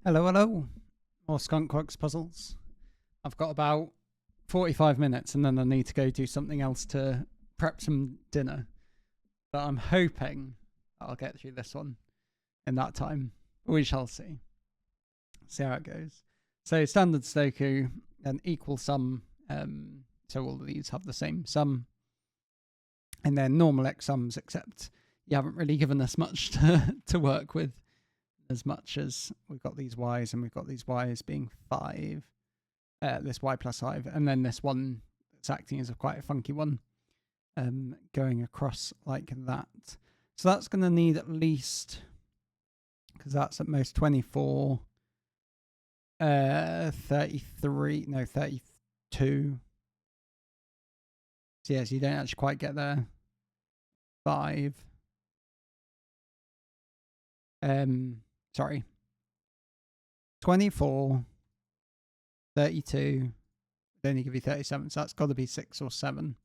Hello, hello. More Skunkworks puzzles. I've got about 45 minutes and then I need to go do something else to prep some dinner. But I'm hoping I'll get through this one in that time. We shall see. See how it goes. So standard Sudoku, an equal sum. So all of these have the same sum. And then normal X sums, except you haven't really given us much to work with. As much as we've got these y's and we've got these y's being 5, this y plus 5, and then this one that's acting as quite a funky one, going across like that. So that's going to need at least, because that's at most 24, 33, no, 32. So yes, you don't actually quite get there. 5. Sorry. 24, 32, they only give you 37, so that's got to be 6 or 7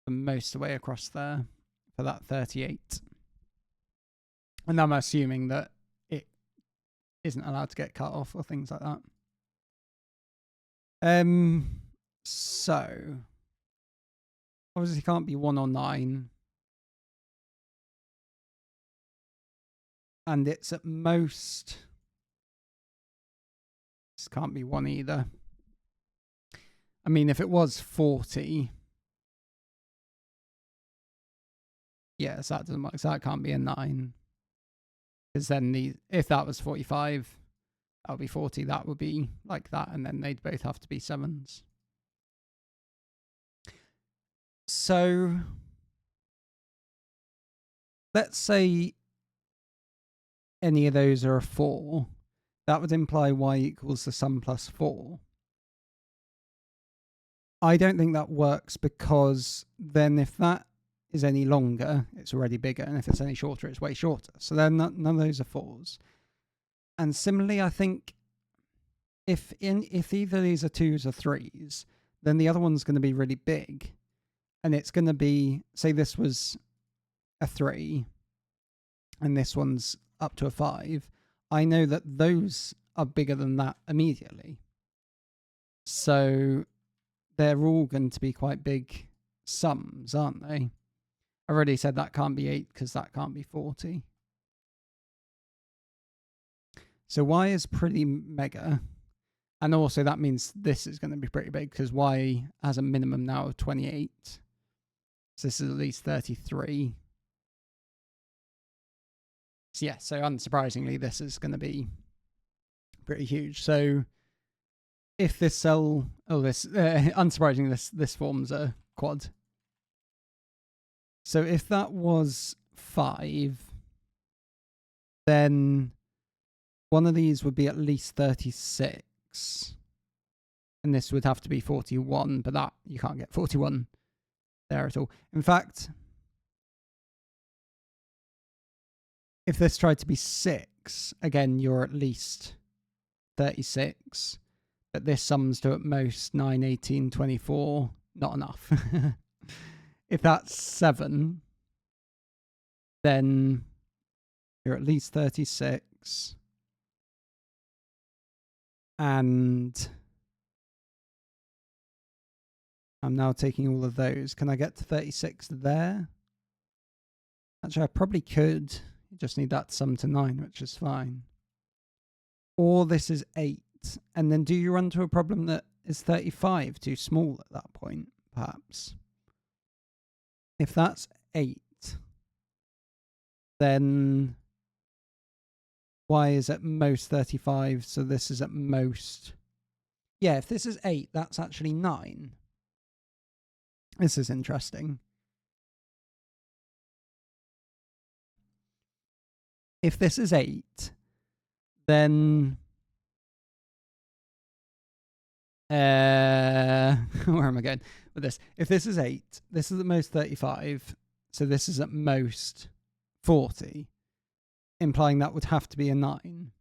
for most of the way across there for that 38. And I'm assuming that it isn't allowed to get cut off or things like that. So obviously can't be 1 or 9. And it's at most, this can't be 1 either. I mean, if it was 40, yes, that doesn't work. So that can't be a 9. Because then if that was 45, that would be 40. That would be like that. And then they'd both have to be 7s. So let's say any of those are a 4, that would imply y equals the sum plus 4. I don't think that works because then if that is any longer, it's already bigger, and if it's any shorter, it's way shorter. So then none of those are 4s. And similarly, I think if either of these are 2s or 3s, then the other one's going to be really big, and it's going to be, say this was a 3, and this one's up to a 5, I know that those are bigger than that immediately. So they're all going to be quite big sums, aren't they? I already said that can't be 8 because that can't be 40. So y is pretty mega. And also that means this is going to be pretty big because y has a minimum now of 28. So this is at least 33. So yeah, so unsurprisingly, this is going to be pretty huge. So if this cell, unsurprisingly, this forms a quad. So if that was 5, then one of these would be at least 36. And this would have to be 41, but that you can't get 41 there at all. In fact, if this tried to be 6, again, you're at least 36. But this sums to at most 9, 18, 24. Not enough. If that's 7, then you're at least 36. And I'm now taking all of those. Can I get to 36 there? Actually, I probably could. You just need that sum to 9, which is fine. Or this is 8. And then do you run to a problem that is 35 too small at that point, perhaps? If that's 8, then y is at most 35, so this is at most... Yeah, if this is 8, that's actually 9. This is interesting. If this is 8, then... where am I going with this? If this is 8, this is at most 35, so this is at most 40, implying that would have to be a 9,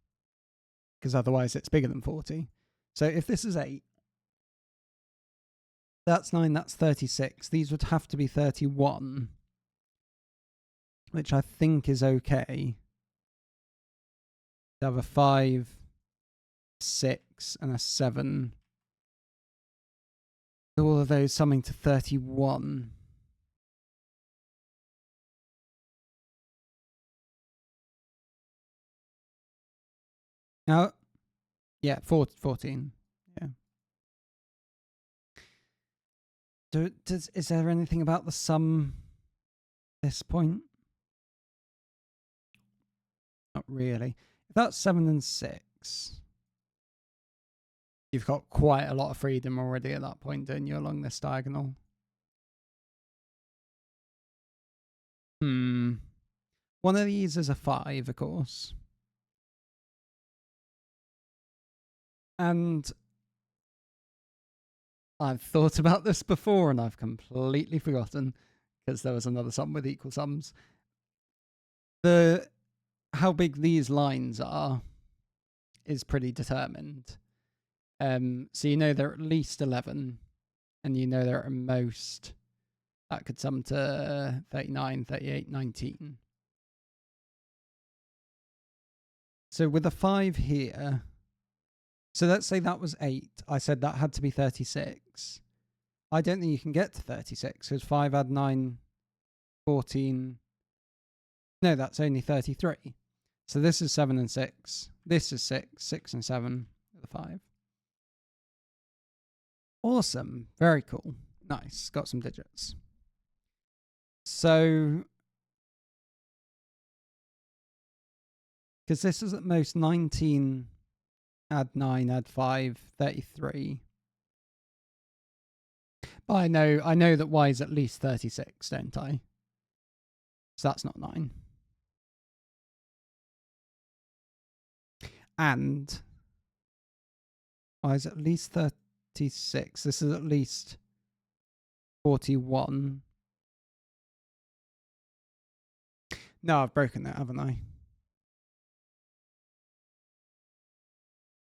because otherwise it's bigger than 40. So if this is 8, that's 9, that's 36. These would have to be 31, which I think is okay. To have a 5 6 and a 7. All of those summing to 31. Now, yeah, 14. Yeah. Is there anything about the sum at this point? Not really. If that's 7 and 6, you've got quite a lot of freedom already at that point, don't you, along this diagonal? One of these is a 5, of course. And I've thought about this before and I've completely forgotten because there was another sum with equal sums. How big these lines are is pretty determined. So you know they're at least 11 and you know they're at most, that could sum to 39, 38, 19. So with a 5 here, so let's say that was 8. I said that had to be 36. I don't think you can get to 36 because 5 add 9, 14. No, that's only 33. So this is 7 and 6. This is 6, 6 and 7, the 5. Awesome. Very cool. Nice. Got some digits. So, because this is at most 19, add 9, add 5, 33. But I know that y is at least 36, don't I? So that's not 9. And y is at least 36. This is at least 41. No, I've broken that, haven't I?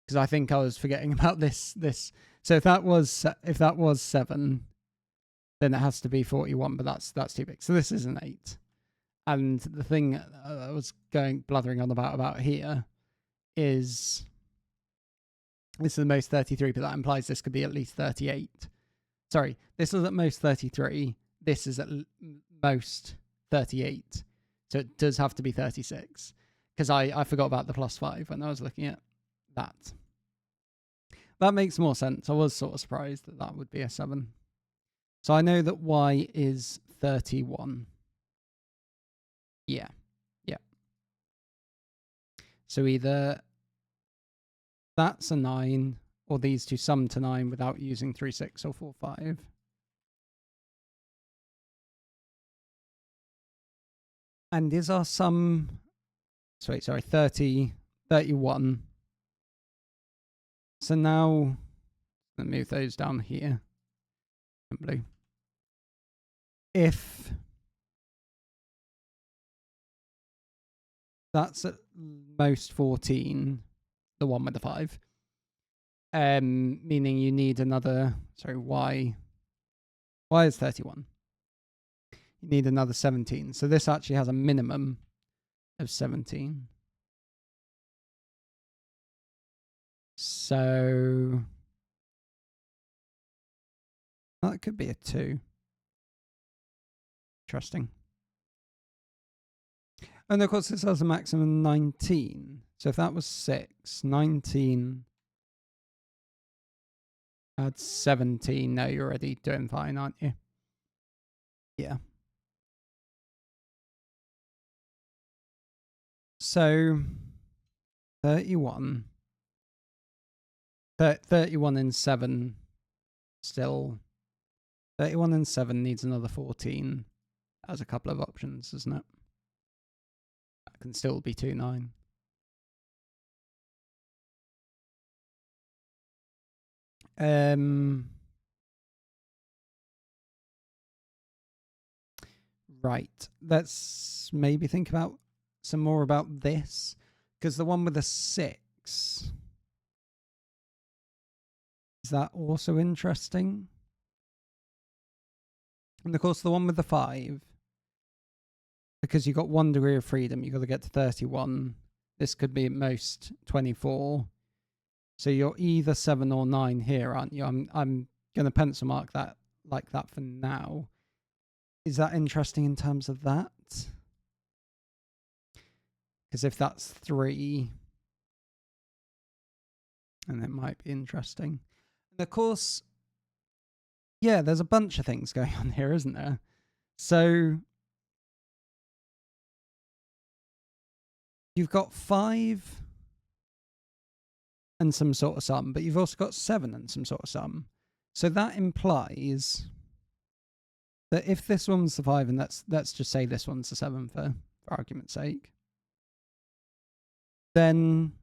Because I think I was forgetting about this. So if that was 7, then it has to be 41, but that's too big. So this is an 8. And the thing I was blathering on about here is this is the most 33, but that implies this could be at least 38. Sorry, this is at most 33. This is at most 38. So it does have to be 36. Because I forgot about the +5 when I was looking at that. That makes more sense. I was sort of surprised that that would be a 7. So I know that y is 31. Yeah. Yeah. So either that's a 9 or these two sum to 9 without using 3, 6 or 4, 5. And is our sum, sorry, 30, 31. So now, let me move those down here in blue. If that's at most 14, the one with the 5, meaning you need another, sorry, y is 31. You need another 17. So this actually has a minimum of 17. So that could be a 2. Interesting. And of course this has a maximum of 19. So if that was 6, 19 add 17. No, you're already doing fine, aren't you? Yeah. So 31. 31 and 7 still. 31 and 7 needs another 14. Has a couple of options, isn't it? That can still be 2, 9. Right. Let's maybe think about some more about this. Because the one with the 6, is that also interesting? And of course the one with the 5, because you've got 1 degree of freedom, you've got to get to 31. This could be at most 24. So you're either 7 or 9 here, aren't you? I'm going to pencil mark that like that for now. Is that interesting in terms of that? Because if that's 3, then it might be interesting. And of course, yeah, there's a bunch of things going on here, isn't there? So you've got 5 and some sort of sum, but you've also got 7 and some sort of sum. So that implies that if this one's the 5, and let's just say this one's the 7 for argument's sake, then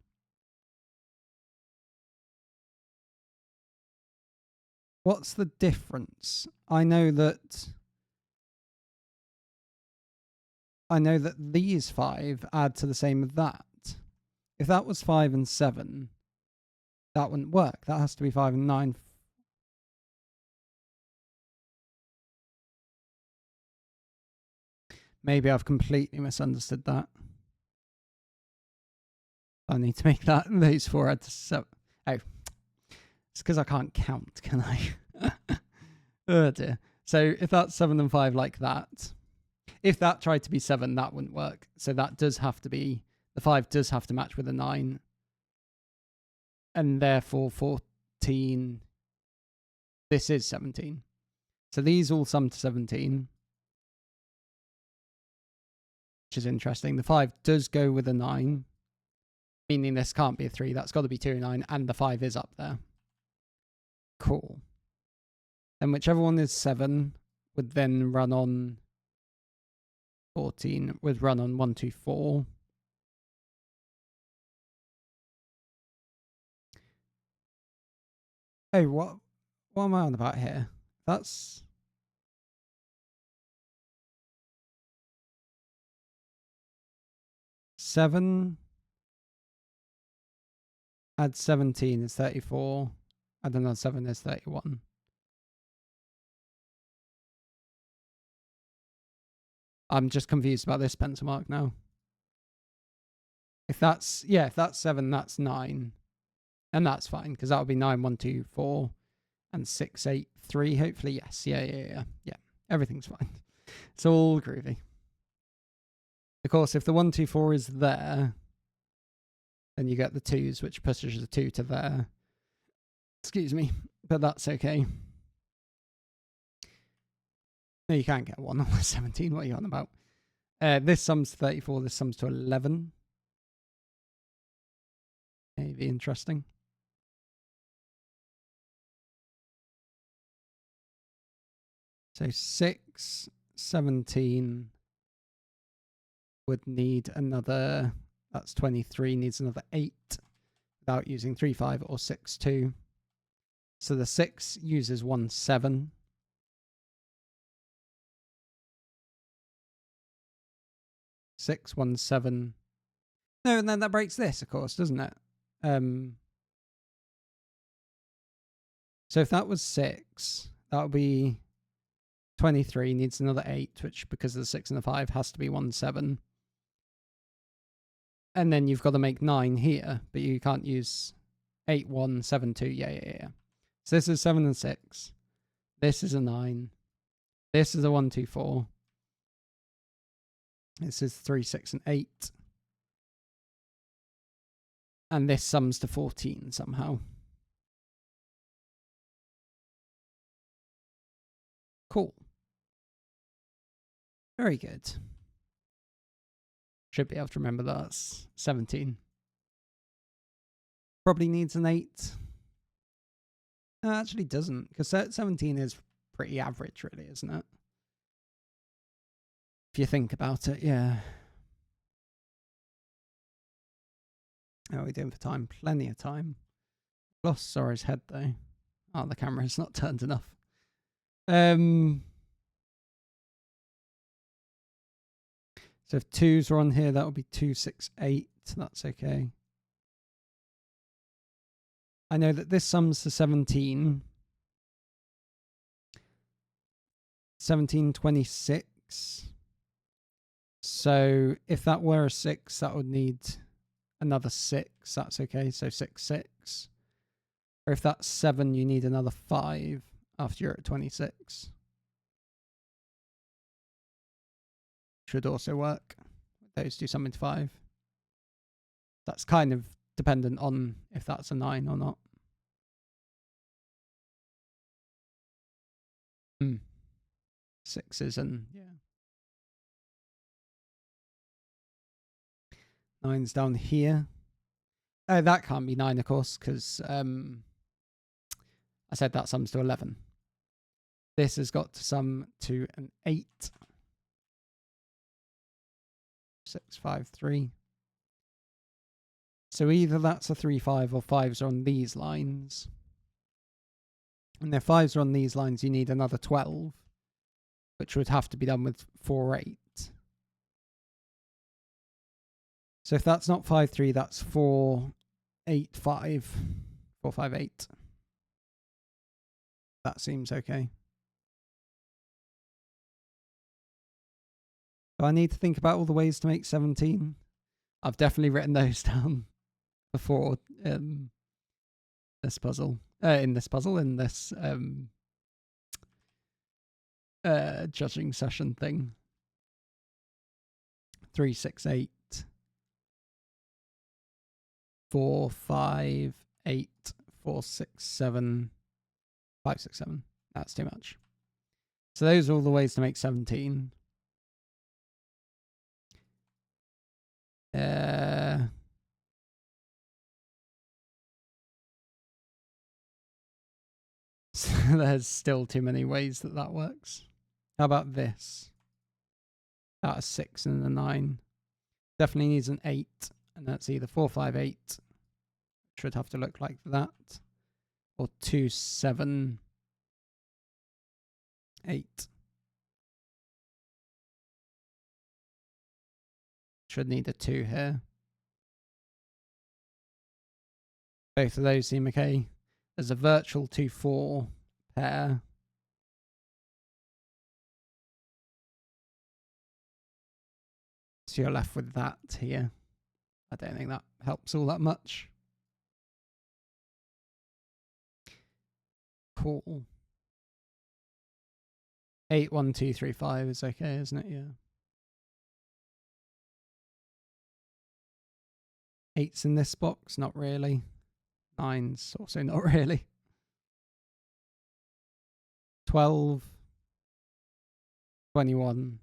what's the difference? I know that these 5 add to the same as that. If that was 5 and 7, that wouldn't work. That has to be 5 and 9. Maybe I've completely misunderstood that. I need to make those 4 add to 7. Oh, it's because I can't count, can I? Oh dear. So if that's 7 and 5 like that, if that tried to be 7, that wouldn't work. So that does have to be, the 5 does have to match with a 9. And therefore 14, this is 17. So these all sum to 17. Which is interesting. The 5 does go with a 9. Meaning this can't be a 3. That's got to be 2 and 9. And the 5 is up there. Cool. Then whichever one is 7 would then run on 14. Would run on 1, 2, 4. Oh, what am I on about here? That's... Seven add 17 is 34. Add another 7 is 31. I'm just confused about this pencil mark now. If that's 7, that's 9. And that's fine, because that would be 9, 1, 2, 4, and 6, 8, 3. Hopefully, yes. Yeah. Everything's fine. It's all groovy. Of course, if the 1, 2, 4 is there, then you get the 2s, which pushes the 2 to there. Excuse me, but that's okay. No, you can't get 1 on the 17. What are you on about? This sums to 34. This sums to 11. Maybe interesting. So 6, 17 would need another, that's 23, needs another 8 without using 3, 5 or 6, 2. So the 6 uses 1, 7. Six, 1, 7. No, and then that breaks this, of course, doesn't it? So if that was 6, that would be 23, needs another 8, which because of the 6 and the 5 has to be 1, 7. And then you've got to make 9 here, but you can't use 8, 1, 7, 2. Yeah. So this is 7 and 6. This is a 9. This is a 1, 2, 4. This is 3, 6, and 8. And this sums to 14 somehow. Cool. Very good. Should be able to remember that's 17. Probably needs an 8. No, it actually doesn't, because 17 is pretty average, really, isn't it? If you think about it, yeah. How are we doing for time? Plenty of time. Lost Sora's head, though. Oh, the camera's not turned enough. So if 2s are on here, that would be 2, 6, 8. That's okay. I know that this sums to 17. 17, 26. So if that were a 6, that would need another 6. That's okay. So 6, 6. Or if that's 7, you need another 5 after you're at 26. Should also work. Those do something to 5. That's kind of dependent on if that's a 9 or not. 6s and yeah. 9's down here. Oh, that can't be 9, of course, because I said that sums to 11. This has got to sum to an 8. 6, 5, 3. So either that's a 3, 5, or 5s are on these lines. And if 5s are on these lines, you need another 12, which would have to be done with 4, 8. So if that's not 5, 3, that's 4, 8, 5. 4, 5, 8. That seems okay. Do I need to think about all the ways to make 17? I've definitely written those down before this puzzle. In this judging session thing. 3, 6, 8. 4, 5, 8, 4, 6, 7. 5, 6, 7. That's too much. So those are all the ways to make 17. So there's still too many ways that works. How about this? That's a 6 and a 9. Definitely needs an 8. And that's either 4, 5, 8. Should have to look like that. Or 2, 7, 8. Should need a 2 here. Both of those seem okay. There's a virtual 2, 4 pair. So you're left with that here. I don't think that helps all that much. Cool. 8, 1, 2, 3, 5 is okay, isn't it? Yeah. 8's in this box, not really. 9's also not really. 12, 21,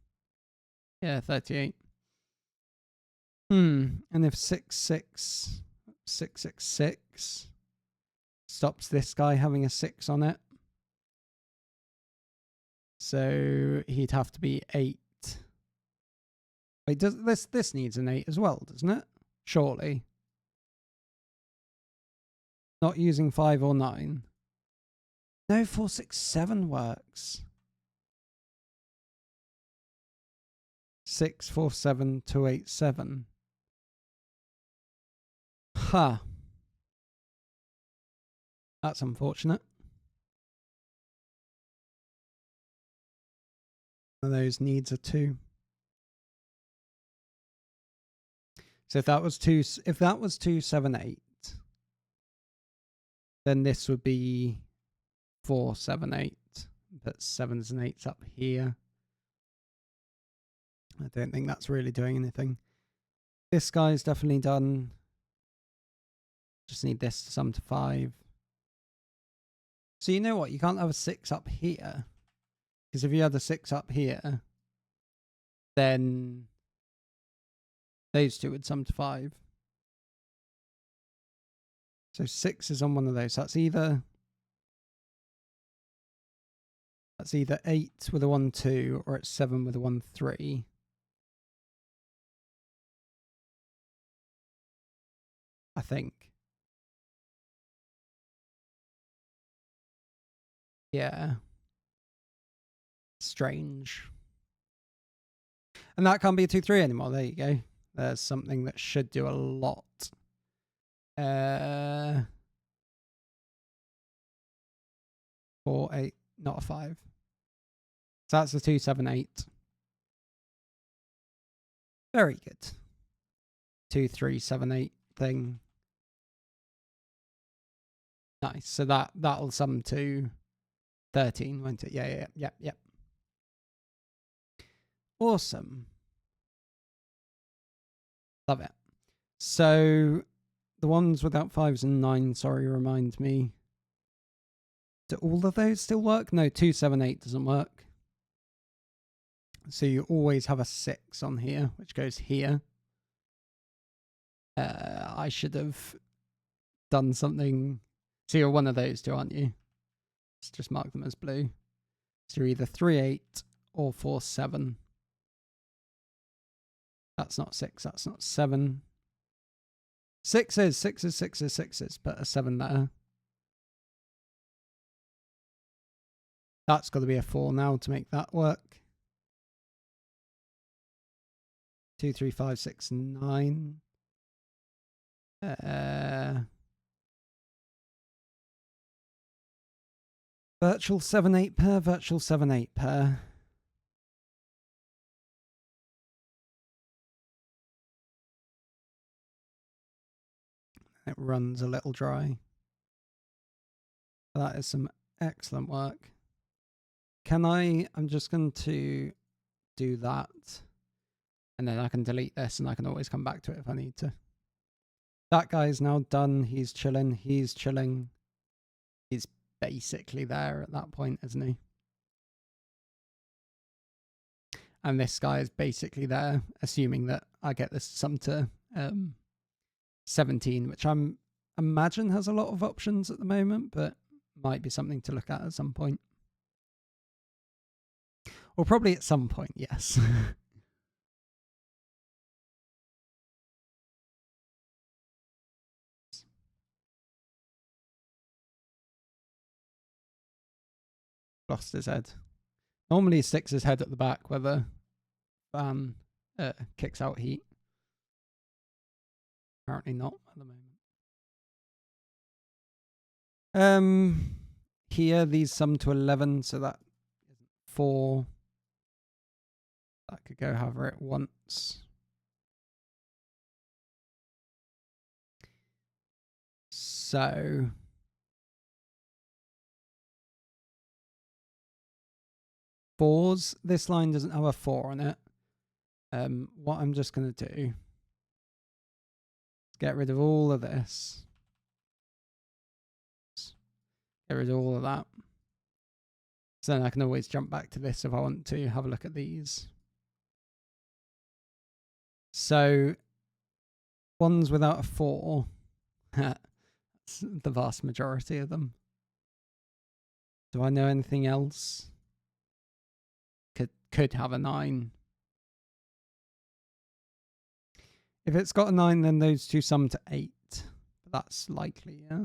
yeah, 38. And if 6, 6, 6, 6, 6 stops this guy having a 6 on it. So he'd have to be 8. Wait, does this needs an 8 as well, doesn't it? Surely. Not using 5 or 9. No, 4, 6, 7 works. 6, 4, 7, 2, 8, 7. Huh. That's unfortunate. And those needs are 2. So if that was 2, 7, 8, then this would be 4, 7, 8. Put 7s and 8s up here. I don't think that's really doing anything. This guy's definitely done. Just need this to sum to 5. So you know what? You can't have a 6 up here. Because if you had a 6 up here, then those two would sum to 5. So 6 is on one of those. That's either 8 with a 1, 2, or it's 7 with a 1, 3. I think. Yeah. Strange. And that can't be a 2, 3 anymore. There you go. There's something that should do a lot. 4, 8, not a 5. So that's the 2, 7, 8. Very good. 2, 3, 7, 8 thing. Nice. So that'll sum to 13, won't it? Yeah. Awesome. Love it. So the ones without 5s and 9s, sorry, remind me. Do all of those still work? No, 2, 7, 8 doesn't work. So you always have a 6 on here, which goes here. I should have done something. So you're one of those two, aren't you? Let's just mark them as blue. So you're either 3, 8 or 4, 7. That's not 6, that's not 7. 6s, put a 7 there. That's got to be a 4 now to make that work. 2, 3, 5, 6, 9. Virtual 7, 8 pair, virtual 7, 8 pair. It runs a little dry. That is some excellent work. I'm just going to do that. And then I can delete this and I can always come back to it if I need to. That guy's now done. He's chilling. He's chilling. He's basically there at that point, isn't he? And this guy is basically there, assuming that I get this sum to 17, which I'm imagine has a lot of options at the moment, but might be something to look at some point. Or probably at some point, yes. Lost his head. Normally he sticks his head at the back where the fan kicks out heat. Apparently not at the moment. Here these sum to 11, so that isn't 4. That could go however it wants. So fours, this line doesn't have a 4 on it. What I'm just going to do is get rid of all of this. Get rid of all of that. So then I can always jump back to this if I want to have a look at these. So ones without a 4, that's the vast majority of them. Do I know anything else? Could have a 9. If it's got a 9, then those two sum to 8. But that's likely, yeah.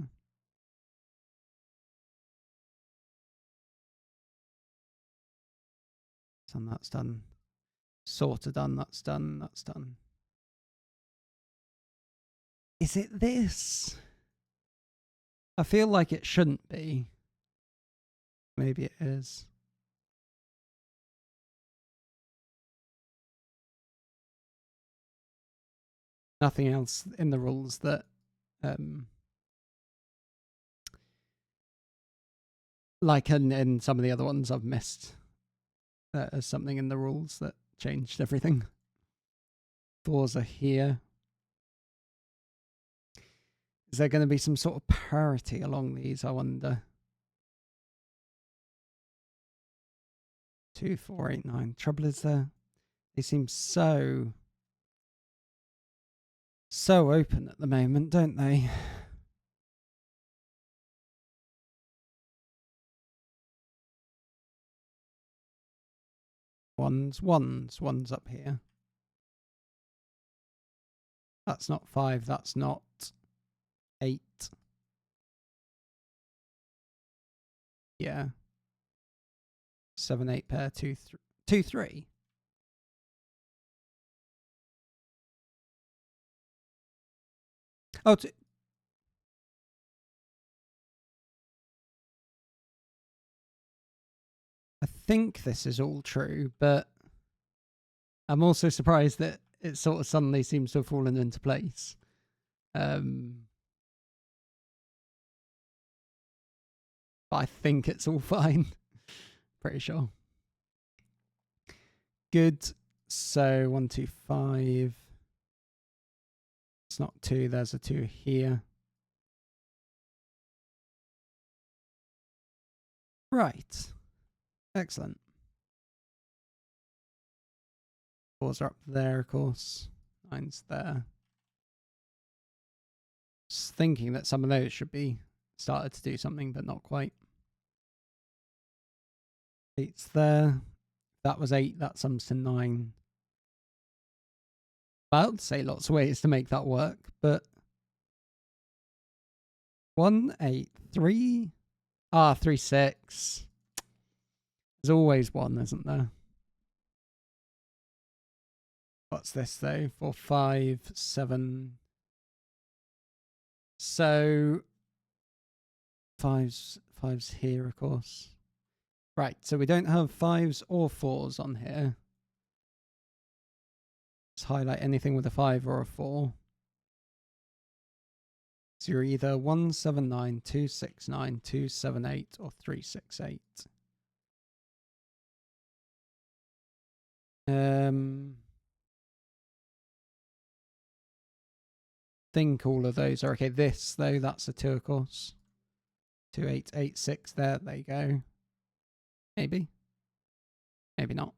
And that's done. Sort of done. That's done. That's done. Is it this? I feel like it shouldn't be. Maybe it is. Nothing else in the rules that like in some of the other ones I've missed. There's something in the rules that changed everything. 4s are here. Is there going to be some sort of parity along these, I wonder? 2, 4, 8, 9. Trouble is they seem so open at the moment, don't they? One's up here. That's not 5, that's not 8. Yeah. 7, 8 pair, 2, 3. Oh, I think this is all true, but I'm also surprised that it sort of suddenly seems to have fallen into place. But I think it's all fine. Pretty sure. Good. So 1, 2, 5. It's not 2. There's a 2 here. Right. Excellent. 4s are up there, of course. 9's there. Just thinking that some of those should be started to do something, but not quite. 8's there. That was 8. That sums to 9. I would say lots of ways to make that work, but 1, 8, 3. 3, 6. There's always 1, isn't there? What's this though? 4, 5, 7. So 5's here, of course. Right, so we don't have 5s or 4s on here. Let's highlight anything with a 5 or a 4. So you're either 179, 269, 278, or 368. Think all of those are okay. This though, that's a 2, of course. 2, 8, 8, 6 there. There you go. Maybe. Maybe not.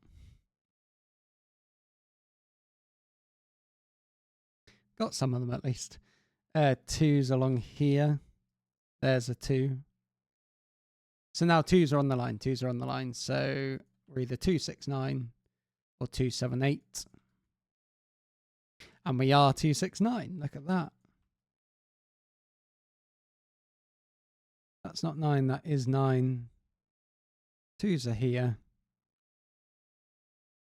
Got some of them at least. 2's along here. There's a 2. So now 2's are on the line. 2's are on the line. So we're either 269 or 278. And we are 269. Look at that. That's not 9. That is 9. 2's are here.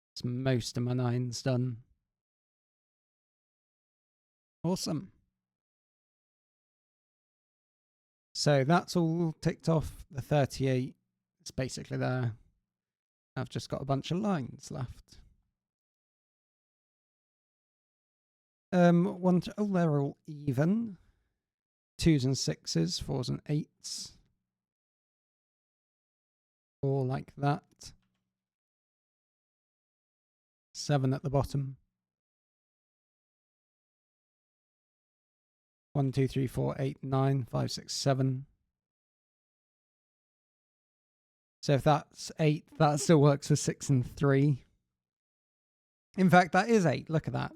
That's most of my 9's done. Awesome. So that's all ticked off. The 38 is basically there. I've just got a bunch of lines left. Oh, they're all even. 2's and 6's, 4's and 8's. All like that. 7 at the bottom. 1, 2, 3, 4, 8, 9, 5, 6, 7. So if that's 8, that still works for 6 and 3. In fact, that is 8. Look at that.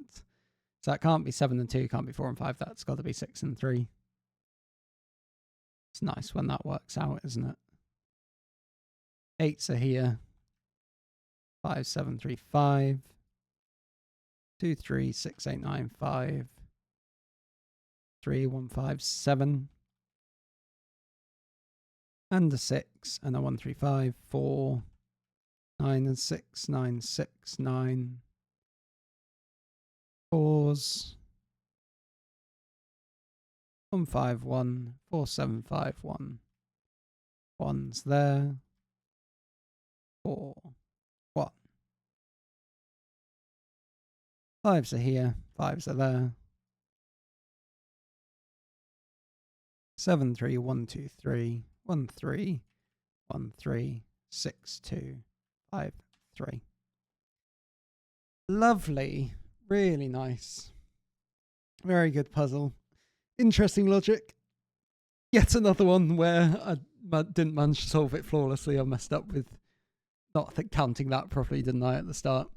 So that can't be 7 and 2, can't be 4 and 5. That's got to be 6 and 3. It's nice when that works out, isn't it? 8's are here. 5, 7, 3, 5. 2, 3, 6, 8, 9, 5. 3, 1, 5, 7. And a 6, and a 1, 3, 5, 4. 9 and 6, 9, 6, 9. 4's. 1, 5, 1. 4, 7, 5, 1. 1's there. 4, 1. 5's are here. 5's are there. 7, 3, 1, 2, 3. 1, 3. 1, 3. 6, 2. 5, 3. Lovely. Really nice. Very good puzzle. Interesting logic. Yet another one where I didn't manage to solve it flawlessly. I messed up with not counting that properly, didn't I, at the start?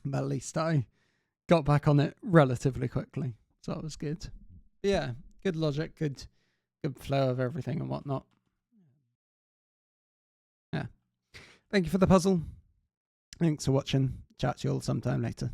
But at least I got back on it relatively quickly. So that was good. Yeah, good logic, good flow of everything and whatnot. Yeah. Thank you for the puzzle. Thanks for watching. Chat to you all sometime later.